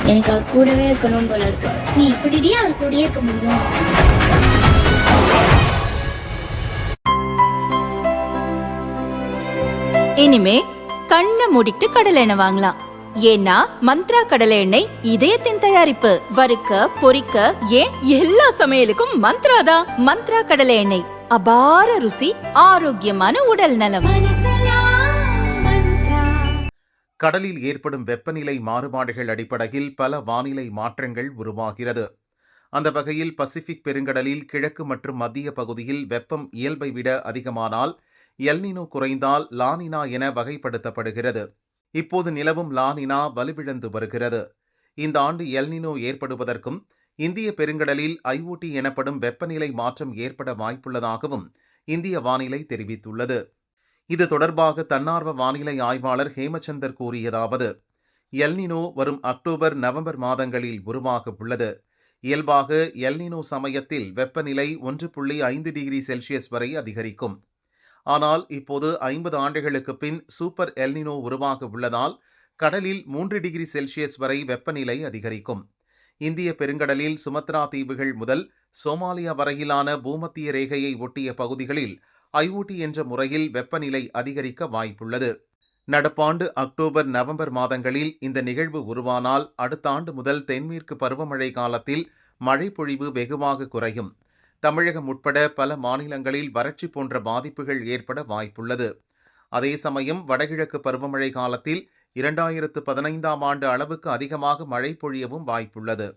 எனக்கு அவர் கூடவே இருக்கணும் போல இருக்கு. நீ இப்படியே அவர் கூடயே இருக்க முடியும்? இனிமே கண்ணை மூடிட்டு கடலை எண்ணெய் வாங்கலாம். ஏன்னா மந்த்ரா கடலை எண்ணெய் இதயத்தின் தயாரிப்பு. வறுக்க பொரிக்க ஏன் எல்லா சமையலுக்கும் மந்த்ரா தான். மந்த்ரா கடலை எண்ணெய், அபார ருசி, ஆரோக்கியமான உடல் நலம். கடலில் ஏற்படும் வெப்பநிலை மாறுபாடுகள் அடிப்படையில் பல வானிலை மாற்றங்கள் உருவாகிறது. அந்த வகையில் பசிபிக் பெருங்கடலில் கிழக்கு மற்றும் மத்திய பகுதியில் வெப்பம் இயல்பை விட அதிகமானால் எல்னினோ குறைந்தால் லானினா என வகைப்படுத்தப்படுகிறது. இப்போது நிலவும் லானினா வலுவிழந்து வருகிறது. இந்த ஆண்டு எல்னினோ ஏற்படுவதற்கும் இந்திய பெருங்கடலில் ஐஓடி எனப்படும் வெப்பநிலை மாற்றம் ஏற்பட வாய்ப்புள்ளதாகவும் இந்திய வானிலை தெரிவித்துள்ளது. இது தொடர்பாக தன்னார்வ வானிலை ஆய்வாளர் ஹேமச்சந்தர் கூறியதாவது: எல்னினோ வரும் அக்டோபர் நவம்பர் மாதங்களில் உருவாக உள்ளது. இயல்பாக எல்னினோ சமயத்தில் வெப்பநிலை 1.5 டிகிரி செல்சியஸ் வரை அதிகரிக்கும். ஆனால் இப்போது 50 ஆண்டுகளுக்கு பின் சூப்பர் எல்னினோ உருவாக உள்ளதால் கடலில் 3 டிகிரி செல்சியஸ் வரை வெப்பநிலை அதிகரிக்கும். இந்திய பெருங்கடலில் சுமத்ரா தீவுகள் முதல் சோமாலியா வரையிலான பூமத்திய ரேகையை ஒட்டிய பகுதிகளில் ஐஓடி என்ற முறையில் வெப்பநிலை அதிகரிக்க வாய்ப்புள்ளது. நடப்பாண்டு அக்டோபர் நவம்பர் மாதங்களில் இந்த நிகழ்வு உருவானால் அடுத்த ஆண்டு முதல் தென்மேற்கு பருவமழை காலத்தில் மழை பொழிவு வெகுவாக குறையும். தமிழகம் உட்பட பல மாநிலங்களில் வறட்சி போன்ற பாதிப்புகள் ஏற்பட வாய்ப்புள்ளது. அதே சமயம் வடகிழக்கு பருவமழை காலத்தில் 2015ஆம் ஆண்டு அளவுக்கு அதிகமாக மழை பொழியவும் வாய்ப்புள்ளது.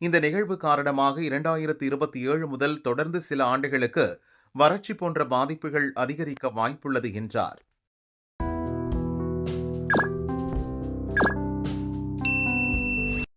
இந்த நிகழ்வு காரணமாக 2027 முதல் தொடர்ந்து சில ஆண்டுகளுக்கு வறட்சி போன்ற பாதிப்புகள் அதிகரிக்க வாய்ப்புள்ளது என்றார்.